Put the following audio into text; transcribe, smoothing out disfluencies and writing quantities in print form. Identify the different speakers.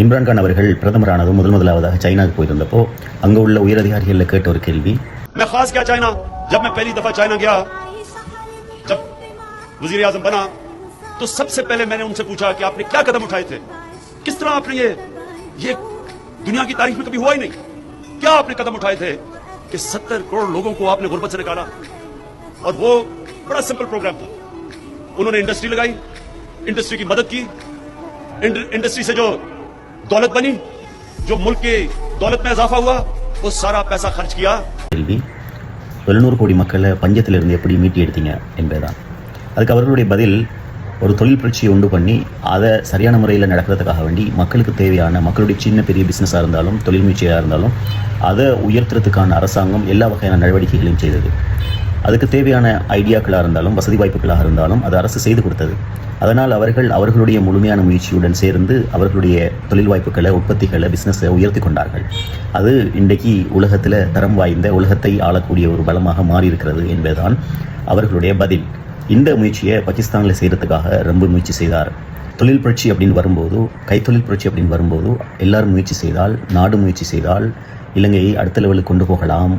Speaker 1: இம்ரான் கான் அவர்கள் பிரதமரானது முதலாவதாக சைனாவுக்கு போயிருந்தப்போ அங்க உள்ள உயரதிகாரிகள் கேட்ட ஒரு கேள்வி,
Speaker 2: मैं खास क्या चाइना, जब मैं पहली दफा चाइना गया, जब वजीर आजम बना, तो सबसे पहले मैंने उनसे पूछा कि आपने क्या कदम उठाए थे, किस तरह आपने ये दुनिया की तारीख में कभी हुआ ही नहीं, क्या आपने कदम उठाए थे कि 70 करोड़ लोगों को आपने गुर्बत से निकाला। और वो बड़ा सिंपल प्रोग्राम था। उन्होंने इंडस्ट्री लगाई, इंडस्ट्री की मदद की, इंडस्ट्री से जो दौलत बनी, जो मुल्क की दौलत में इजाफा हुआ, वो सारा पैसा खर्च किया।
Speaker 1: கேள்வி 700 கோடி மக்களை பஞ்சத்திலிருந்து எப்படி மீட்டி எடுத்தீங்க என்பதுதான். அதுக்கு அவர்களுடைய பதில், ஒரு தொழில் புரட்சியை உண்டு பண்ணி அதை சரியான முறையில் நடக்கிறதுக்காக வேண்டி மக்களுக்கு தேவையான, மக்களுடைய சின்ன பெரிய பிஸ்னஸாக இருந்தாலும் தொழில் முயற்சியாக இருந்தாலும் அதை உயர்த்துறதுக்கான அரசாங்கம் எல்லா வகையான நடவடிக்கைகளையும் செய்தது. அதுக்கு தேவையான ஐடியாக்களாக இருந்தாலும் வசதி வாய்ப்புகளாக இருந்தாலும் அது அரசு செய்து கொடுத்தது. அதனால் அவர்கள் அவர்களுடைய முழுமையான முயற்சியுடன் சேர்ந்து அவர்களுடைய தொழில் வாய்ப்புகளை, உற்பத்திகளை, பிஸ்னஸை உயர்த்தி கொண்டார்கள். அது இன்றைக்கு உலகத்தில் தரம் வாய்ந்த, உலகத்தை ஆளக்கூடிய ஒரு பலமாக மாறியிருக்கிறது என்பதுதான் அவர்களுடைய பதில். இந்த முயற்சியை பாகிஸ்தானில் செய்கிறதுக்காக ரொம்ப முயற்சி செய்தார். தொழில் புரட்சி அப்படின்னு வரும்போது, கைத்தொழில் புரட்சி அப்படின்னு வரும்போது எல்லாரும் முயற்சி செய்தால், நாடு முயற்சி செய்தால் இலங்கையை அடுத்த லெவலுக்கு கொண்டு போகலாம்.